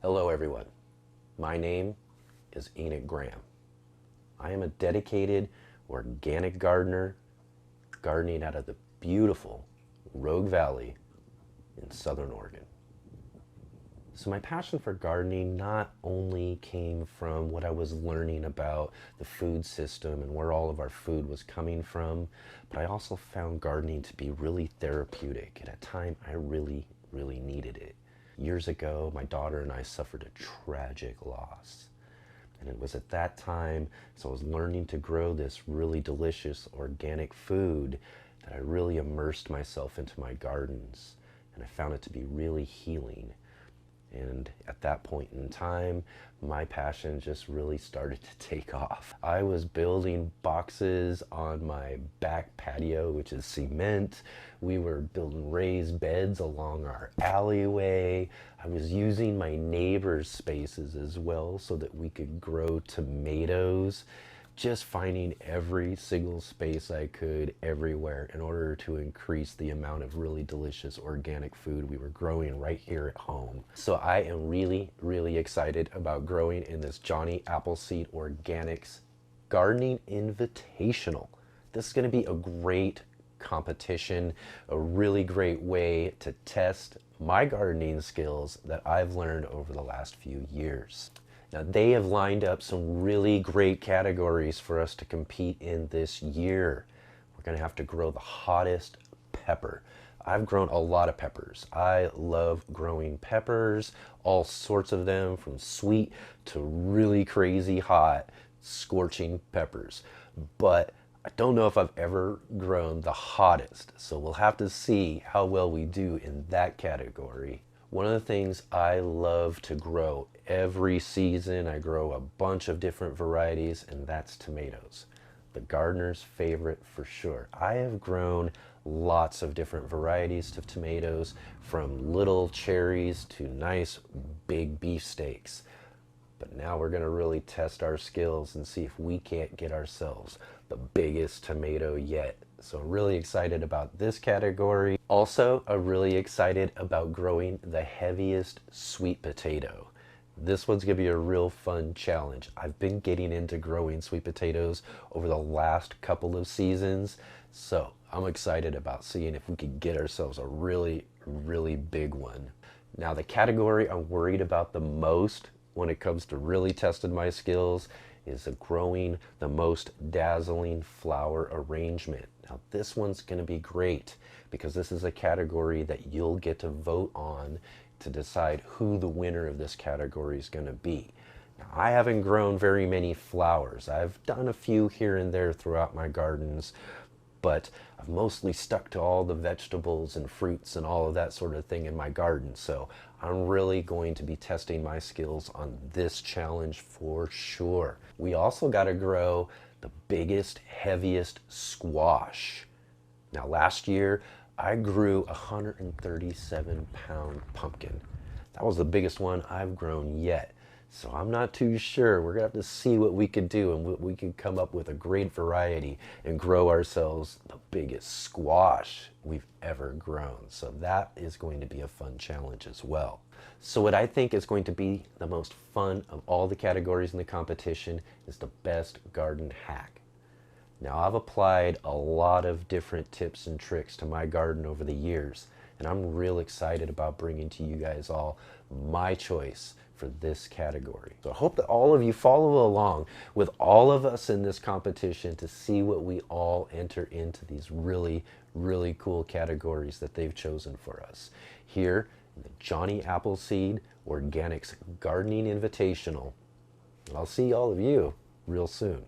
Hello everyone, my name is Enoch Graham. I am a dedicated organic gardener gardening out of the beautiful Rogue Valley in Southern Oregon. So my passion for gardening not only came from what I was learning about the food system and where all of our food was coming from, but I also found gardening to be really therapeutic at a time I really needed it. Years ago, my daughter and I suffered a tragic loss. And it was at that time, so I was learning to grow this really delicious organic food, that I really immersed myself into my gardens. And I found it to be really healing. And at that point in time, my passion just really started to take off. I was building boxes on my back patio, which is cement. We were building raised beds along our alleyway. I was using my neighbors' spaces as well so that we could grow tomatoes. Just finding every single space I could everywhere in order to increase the amount of really delicious organic food we were growing right here at home. So I am really excited about growing in this Johnny Appleseed Organics Gardening Invitational. This is going to be a great competition, a really great way to test my gardening skills that I've learned over the last few years. Now, they have lined up some really great categories for us to compete in this year. We're going to have to grow the hottest pepper. I've grown a lot of peppers. I love growing peppers, all sorts of them, from sweet to really crazy hot, scorching peppers. But I don't know if I've ever grown the hottest, so we'll have to see how well we do in that category. One of the things I love to grow every season, I grow a bunch of different varieties, and that's tomatoes. The gardener's favorite for sure. I have grown lots of different varieties of tomatoes, from little cherries to nice big beefsteaks. But now we're going to really test our skills and see if we can't get ourselves the biggest tomato yet. So I'm really excited about this category. Also, I'm really excited about growing the heaviest sweet potato. This one's gonna be a real fun challenge. I've been getting into growing sweet potatoes over the last couple of seasons, so I'm excited about seeing if we could get ourselves a really big one. Now, the category I'm worried about the most when it comes to really testing my skills is growing the most dazzling flower arrangement. Now, this one's going to be great because this is a category that you'll get to vote on to decide who the winner of this category is going to be. Now, I haven't grown very many flowers. I've done a few here and there throughout my gardens, but I've mostly stuck to all the vegetables and fruits and all of that sort of thing in my garden. So I'm really going to be testing my skills on this challenge for sure. We also got to grow the biggest, heaviest squash. Now, last year I grew a 137-pound pumpkin. That was the biggest one I've grown yet. So I'm not too sure. We're gonna have to see what we could do, and we can come up with a great variety and grow ourselves the biggest squash we've ever grown. So that is going to be a fun challenge as well. So what I think is going to be the most fun of all the categories in the competition is the best garden hack. Now, I've applied a lot of different tips and tricks to my garden over the years, and I'm real excited about bringing to you guys all my choice for this category. So I hope that all of you follow along with all of us in this competition to see what we all enter into these really cool categories that they've chosen for us here in the Johnny Appleseed Organics Gardening Invitational. And I'll see all of you real soon.